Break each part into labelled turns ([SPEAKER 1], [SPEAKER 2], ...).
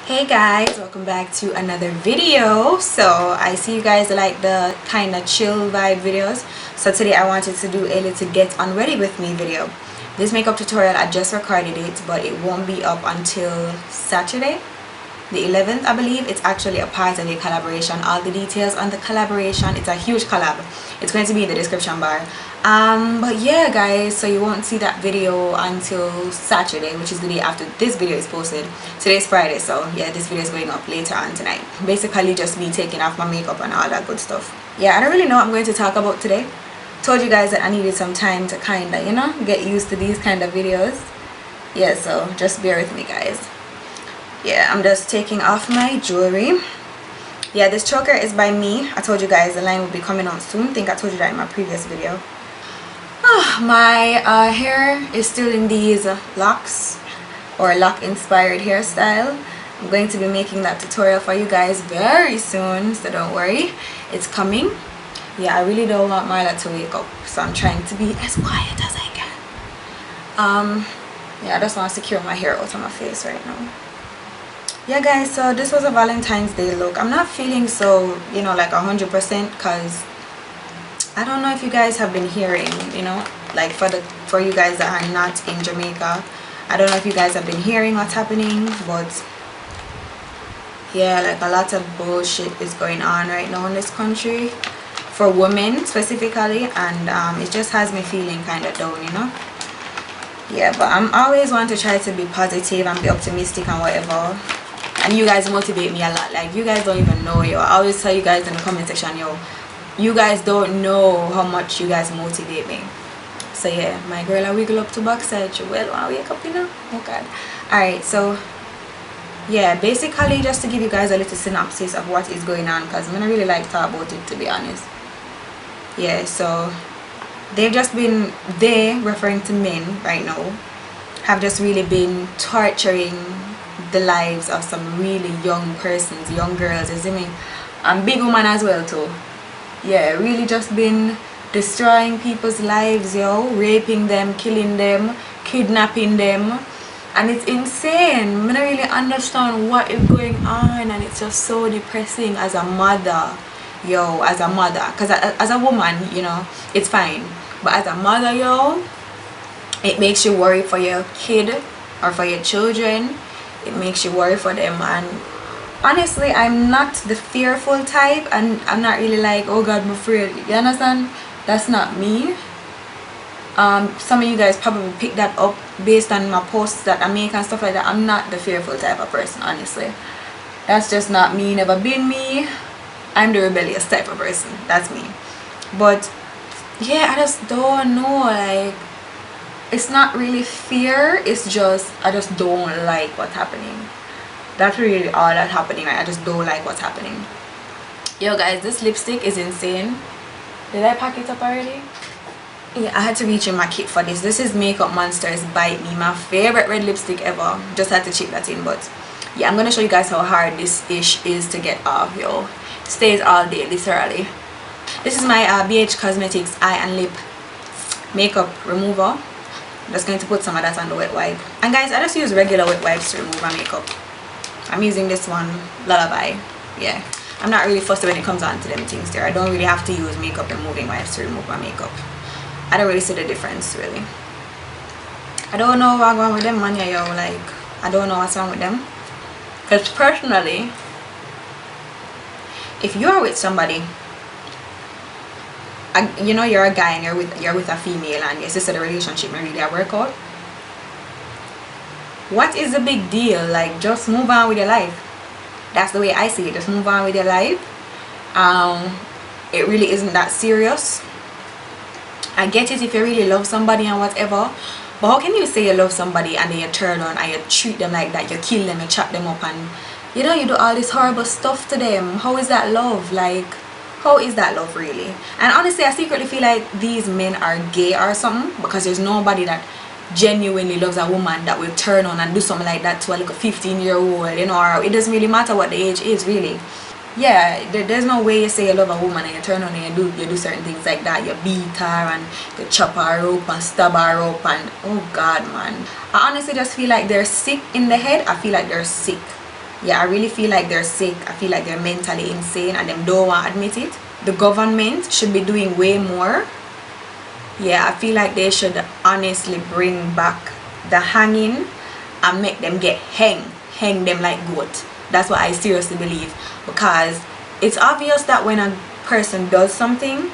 [SPEAKER 1] Hey guys, welcome back to another video. So I see you guys like the kind of chill vibe videos, so today I wanted to do a little get on ready with me video. This makeup tutorial, I just recorded it, but it won't be up until Saturday the 11th, I believe. It's actually a part of a collaboration. All the details on the collaboration, it's a huge collab, it's going to be in the description bar. But yeah guys, so you won't see that video until Saturday, which is the day after this video is posted. Today's Friday, so yeah, this video is going up later on tonight. Basically just me taking off my makeup and all that good stuff. Yeah, I don't really know what I'm going to talk about today. Told you guys that I needed some time to kind of, you know, get used to these kind of videos. Yeah, so just bear with me guys. Yeah, I'm just taking off my jewelry. Yeah, this choker is by me. I told you guys the line will be coming out soon. I think I told you that in my previous video. My hair is still in these locks or lock inspired hairstyle. I'm going to be making that tutorial for you guys very soon, so don't worry, it's coming. Yeah, I really don't want Marla to wake up, so I'm trying to be as quiet as I can. Yeah, I just want to secure my hair out of my face right now. Yeah guys, so this was a Valentine's Day look. I'm not feeling so, you know, like 100%, because I don't know if you guys have been hearing, you know, like for you guys that are not in Jamaica, I don't know if you guys have been hearing what's happening, but yeah, like a lot of bullshit is going on right now in this country for women specifically, and it just has me feeling kind of down, you know. Yeah, but I'm always want to try to be positive and be optimistic and whatever. And you guys motivate me a lot. Like, you guys don't even know, yo. I always tell you guys in the comment section, yo, you guys don't know how much you guys motivate me. So yeah, my girl, I wiggle up to backside. She well, I wake up, you know. Oh god. Alright, so yeah, basically just to give you guys a little synopsis of what is going on, because I'm gonna really like to talk about it, to be honest. Yeah, so they've just been, they referring to men right now, have just really been torturing the lives of some really young persons, young girls, you see me, and big women as well too. Yeah, really just been destroying people's lives, yo, raping them, killing them, kidnapping them, and it's insane. I don't really understand what is going on, and it's just so depressing as a mother, yo, as a mother, because as a woman, you know, it's fine, but as a mother, yo, it makes you worry for your kid or for your children. It makes you worry for them. And honestly, I'm not the fearful type, and I'm not really like, oh god, I'm afraid, you understand? That's not me. Some of you guys probably picked that up based on my posts that I make and stuff like that. I'm not the fearful type of person, honestly. That's just not me, never been me. I'm the rebellious type of person, that's me. But yeah, I just don't know, like, it's not really fear, it's just I just don't like what's happening. That's really all that's happening. I just don't like what's happening. Yo guys, this lipstick is insane. Did I pack it up already? Yeah, I had to reach in my kit for this. This is Makeup Monster's Bite Me, my favorite red lipstick ever. Just had to chip that in. But yeah, I'm gonna show you guys how hard this ish is to get off, yo. Stays all day, literally. This is my BH Cosmetics eye and lip makeup remover. I'm just going to put some of that on the wet wipe. And guys, I just use regular wet wipes to remove my makeup. I'm using this one, Lullaby. Yeah, I'm not really fussy when it comes on to them things there. I don't really have to use makeup removing wipes to remove my makeup. I don't really see the difference, really. I don't know what's wrong with them, man, yo. Like, I don't know what's wrong with them. Because personally, if you're with somebody, you know, you're a guy and you're with a female, and your sister, the relationship may really work out, what is the big deal? Like, just move on with your life. That's the way I see it. Just move on with your life. It really isn't that serious. I get it if you really love somebody and whatever, but how can you say you love somebody and then you turn on and you treat them like that, you kill them, you chop them up, and you know, you do all this horrible stuff to them? How is that love? Like, how is that love really? And honestly, I secretly feel like these men are gay or something, because there's nobody that genuinely loves a woman that will turn on and do something like that to a little 15-year-old, you know, or it doesn't really matter what the age is, really. Yeah, there's no way you say you love a woman and you turn on and you do certain things like that. You beat her and you chop her up and stab her up, and oh god, man, I honestly just feel like they're sick in the head. I feel like they're sick. Yeah, I really feel like they're sick. I feel like they're mentally insane and them don't want to admit it. The government should be doing way more. Yeah, I feel like they should honestly bring back the hanging and make them get hang them like goat. That's what I seriously believe, because it's obvious that when a person does something,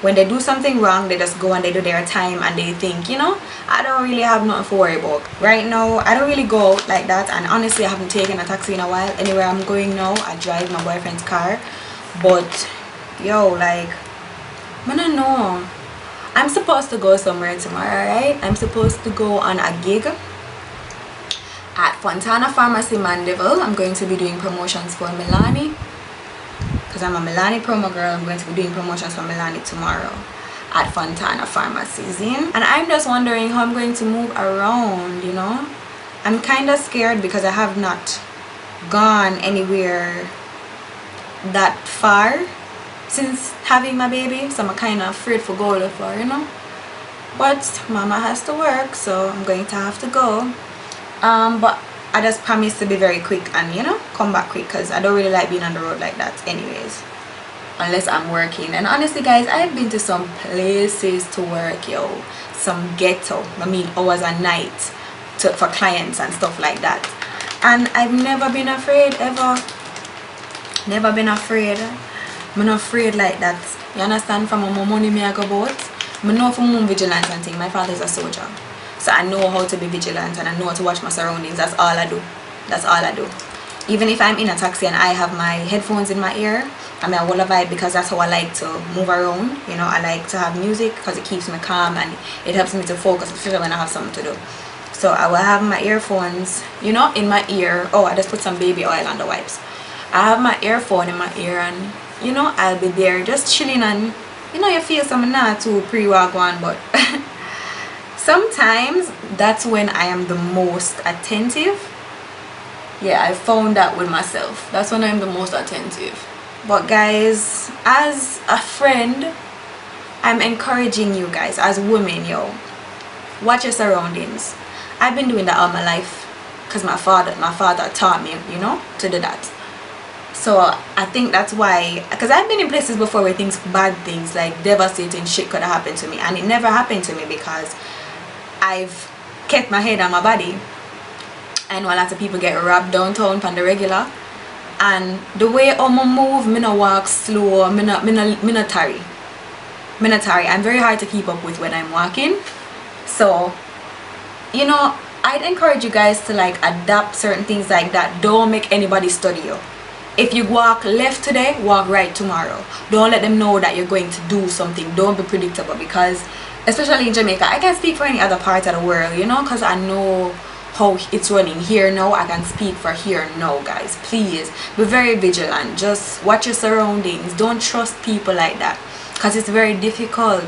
[SPEAKER 1] when they do something wrong, they just go and they do their time and they think, you know, I don't really have nothing to worry about. Right now, I don't really go out like that, and honestly, I haven't taken a taxi in a while. Anywhere I'm going now, I drive my boyfriend's car. But, yo, like, I don't know. I'm supposed to go somewhere tomorrow, right? I'm supposed to go on a gig at Fontana Pharmacy Mandeville. I'm going to be doing promotions for Milani, because I'm a Milani promo girl. I'm going to be doing promotions for Milani tomorrow at Fontana Pharmacy. And I'm just wondering how I'm going to move around, you know. I'm kind of scared because I have not gone anywhere that far since having my baby, so I'm kind of afraid for going far, you know. But mama has to work, so I'm going to have to go. But I just promise to be very quick and, you know, come back quick, because I don't really like being on the road like that anyways, unless I'm working. And honestly guys, I've been to some places to work, yo, some ghetto, I mean hours a night for clients and stuff like that, and I've never been afraid ever. Never been afraid. I'm not afraid like that, you understand. From my money me I go about, I know for more vigilance and thing. My father's a soldier, so I know how to be vigilant and I know how to watch my surroundings. That's all I do. That's all I do. Even if I'm in a taxi and I have my headphones in my ear, I mean I will vibe, because that's how I like to move around, you know. I like to have music because it keeps me calm and it helps me to focus, especially when I have something to do. So I will have my earphones, you know, in my ear. Oh, I just put some baby oil on the wipes. I have my earphone in my ear, and you know, I'll be there just chilling, and you know, you feel something not too pre-walk on, but sometimes that's when I am the most attentive. Yeah, I found that with myself. That's when I'm the most attentive. But guys, as a friend, I'm encouraging you guys as women, yo, watch your surroundings. I've been doing that all my life because my father taught me, you know, to do that. So I think that's why, because I've been in places before where bad things like devastating shit could have happened to me, and it never happened to me because I've kept my head on my body. I know a lot of people get robbed downtown on the regular, and the way I'm move, me no walk slow, me no tarry. I'm very hard to keep up with when I'm walking. So, you know, I'd encourage you guys to like adapt certain things like that. Don't make anybody study you. If you walk left today, walk right tomorrow. Don't let them know that you're going to do something. Don't be predictable, because especially in Jamaica, I can't speak for any other part of the world, you know, because I know how it's running here now. I can speak for here now, guys. Please be very vigilant. Just watch your surroundings. Don't trust people like that, because it's very difficult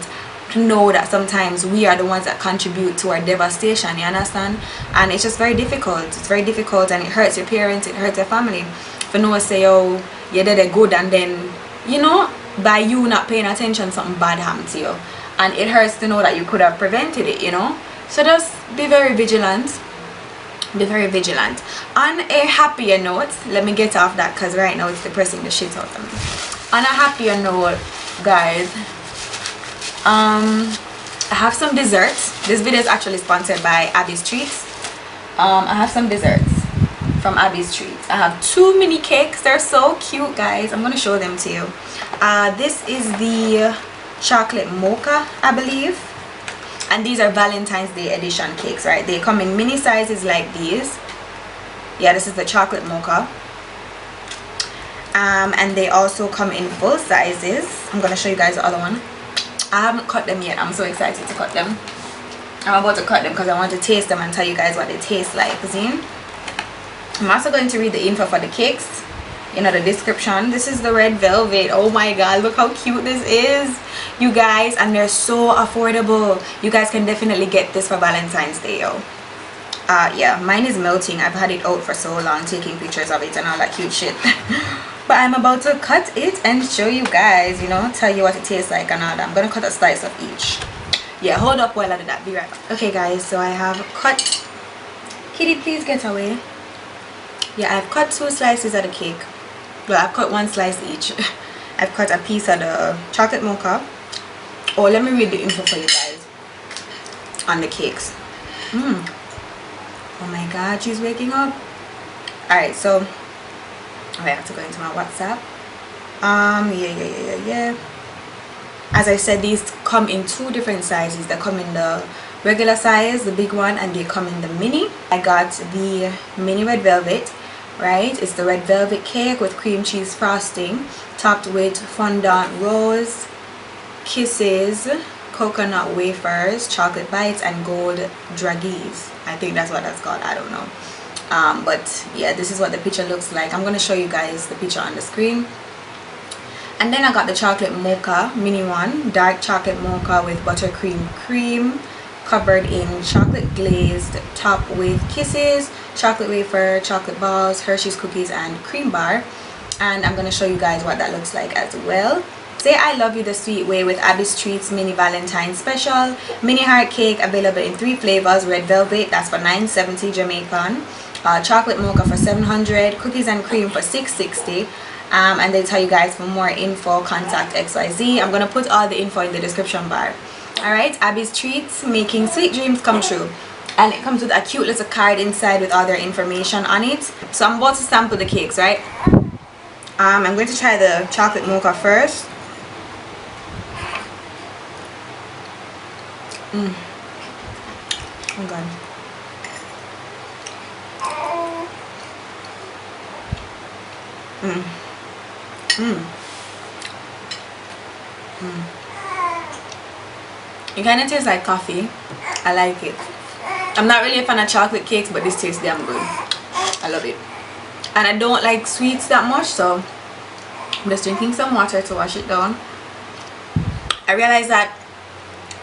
[SPEAKER 1] to know that sometimes we are the ones that contribute to our devastation, you understand. And it's just very difficult. It's very difficult, and it hurts your parents, it hurts your family. For no say, oh, you did it good, and then, you know, by you not paying attention, something bad happened to you, and it hurts to know that you could have prevented it, you know. So just be very vigilant. Be very vigilant. On a happier note, let me get off that, because right now it's depressing the shit out of me. On a happier note, guys, I have some desserts. This video is actually sponsored by Abbey's Treats. I have some desserts from Abbey's Treats. I have 2 mini cakes. They're so cute, guys. I'm going to show them to you. This is the chocolate mocha, I believe. And these are Valentine's Day edition cakes, right? They come in mini sizes like these. Yeah, this is the chocolate mocha. And they also come in full sizes. I'm going to show you guys the other one. I haven't cut them yet. I'm so excited to cut them. I'm about to cut them because I want to taste them and tell you guys what they taste like. See? I'm also going to read the info for the cakes, you know, the description. This is the red velvet. Oh my god, look how cute this is, you guys, and they're so affordable. You guys can definitely get this for Valentine's Day, yo. Yeah, mine is melting. I've had it out for so long, taking pictures of it and all that cute shit. But I'm about to cut it and show you guys, you know, tell you what it tastes like and all that. I'm gonna cut a slice of each. Yeah, hold up while I do that. Be right back. Okay guys, so I have cut. Kitty, please get away. Yeah, I've cut 2 slices of the cake. Well, I've cut 1 slice each. I've cut a piece of the chocolate mocha. Oh, let me read the info for you guys on the cakes. Oh my god, she's waking up. Alright, so I have to go into my WhatsApp. Yeah. As I said, these come in 2 different sizes. They come in the regular size, the big one, and they come in the mini. I got the mini red velvet, right? It's the red velvet cake with cream cheese frosting, topped with fondant rose, kisses, coconut wafers, chocolate bites, and gold dragées. I think that's what that's called. I don't know. But yeah, this is what the picture looks like. I'm going to show you guys the picture on the screen. And then I got the chocolate mocha mini one, dark chocolate mocha with buttercream cream, covered in chocolate glazed, topped with kisses, chocolate wafer, chocolate balls, Hershey's cookies, and cream bar. And I'm going to show you guys what that looks like as well. Say I Love You the Sweet Way with Abbey's Treats Mini Valentine's Special. Mini heart cake available in 3 flavors. Red velvet, that's for $9.70 Jamaican. Chocolate mocha for $700. Cookies and cream for $6.60. And they tell you guys for more info, contact XYZ. I'm going to put all the info in the description bar. Alright, Abbey's Treats, making sweet dreams come true. And it comes with a cute little card inside with all their information on it. So I'm about to sample the cakes, right? I'm going to try the chocolate mocha first. Oh god. It kind of tastes like coffee. I like it. I'm not really a fan of chocolate cakes, but this tastes damn good. I love it. And I don't like sweets that much, so I'm just drinking some water to wash it down. I realized that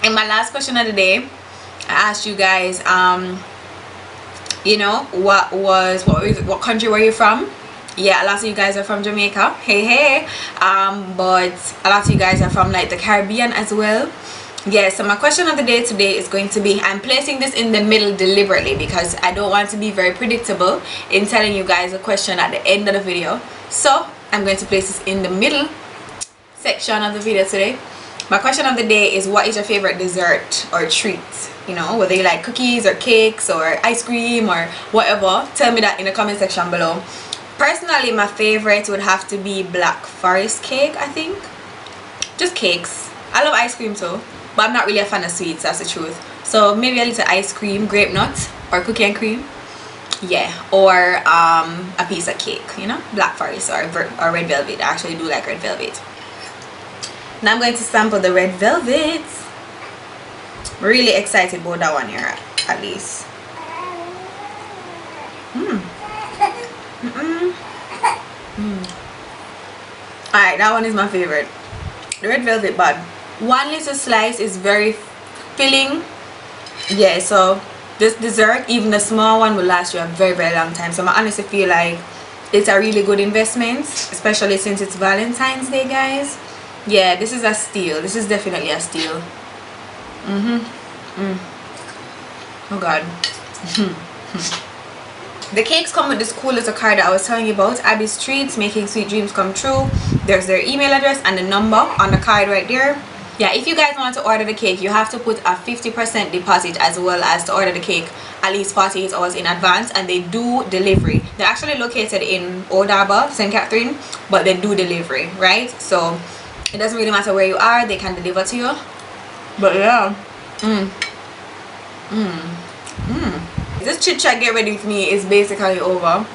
[SPEAKER 1] in my last question of the day, I asked you guys, you know, what country were you from? Yeah, a lot of you guys are from Jamaica. Hey. But a lot of you guys are from like the Caribbean as well. Yeah, so my question of the day today is going to be, I'm placing this in the middle deliberately because I don't want to be very predictable in telling you guys a question at the end of the video. So I'm going to place this in the middle section of the video today. My question of the day is, what is your favorite dessert or treat? You know, whether you like cookies or cakes or ice cream or whatever, tell me that in the comment section below. Personally, my favorite would have to be Black Forest cake, I think. Just cakes. I love ice cream too, but I'm not really a fan of sweets, that's the truth. So maybe a little ice cream, grape nut or cookie and cream. Yeah, or a piece of cake, you know, Black Forest or red velvet. I actually do like red velvet. Now I'm going to sample the red velvet. Really excited about that one here, at least. Alright, that one is my favorite. The red velvet bud. One little slice is very filling. Yeah, so this dessert, even the small one, will last you a very long time. So I honestly feel like it's a really good investment, especially since it's Valentine's Day, guys. Yeah, this is a steal. This is definitely a steal. Oh god. The cakes come with this cool little card that I was telling you about. Abbey's Treats, making sweet dreams come true. There's their email address and the number on the card right there. Yeah, if you guys want to order the cake, you have to put a 50% deposit, as well as to order the cake at least 48 hours in advance, and they do delivery. They're actually located in Old Harbour, St. Catherine, but they do delivery, right? So it doesn't really matter where you are, they can deliver to you. But yeah, this chit chat get ready with me is basically over.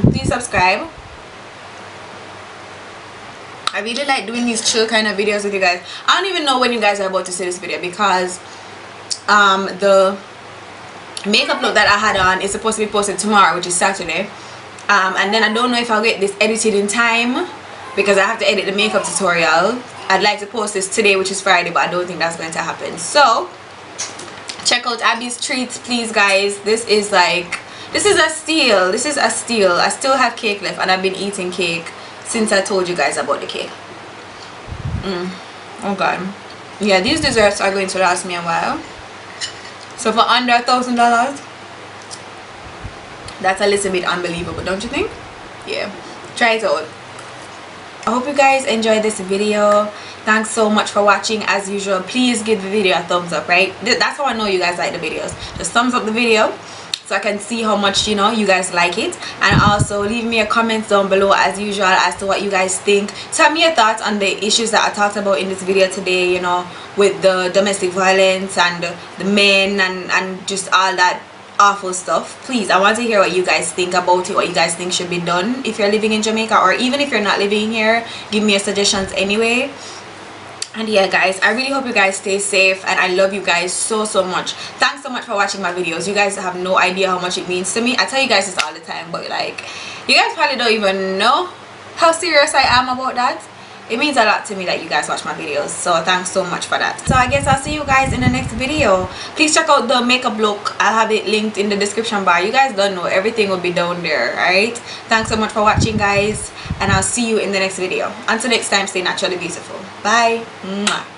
[SPEAKER 1] Please subscribe. I really like doing these chill kind of videos with you guys. I don't even know when you guys are about to see this video, because the makeup look that I had on is supposed to be posted tomorrow, which is Saturday. And then I don't know if I'll get this edited in time, because I have to edit the makeup tutorial. I'd like to post this today, which is Friday, but I don't think that's going to happen. So check out Abbey's Treats, please, guys. This is a steal. This is a steal. I still have cake left, and I've been eating cake since I told you guys about the cake. Oh god. Yeah, these desserts are going to last me a while. So for under $1,000, That's a little bit unbelievable, don't you think? Yeah, try it out. I hope you guys enjoyed this video. Thanks so much for watching. As usual, please give the video a thumbs up, right? That's how I know you guys like the videos. Just thumbs up the video so I can see how much, you know, you guys like it. And also leave me a comment down below as usual as to what you guys think. Tell me your thoughts on the issues that I talked about in this video today, you know, with the domestic violence and the men and just all that awful stuff. Please, I want to hear what you guys think about it, what you guys think should be done if you're living in Jamaica, or even if you're not living here, give me your suggestions anyway. And yeah guys, I really hope you guys stay safe, and I love you guys so much. Thanks so much for watching my videos. You guys have no idea how much it means to me. I tell you guys this all the time, but like, you guys probably don't even know how serious I am about that. It means a lot to me that you guys watch my videos, so thanks so much for that. So I guess I'll see you guys in the next video. Please check out the makeup look. I'll have it linked in the description bar. You guys don't know, everything will be down there, right? Thanks so much for watching guys, and I'll see you in the next video. Until next time, stay naturally beautiful. Bye. Mwah.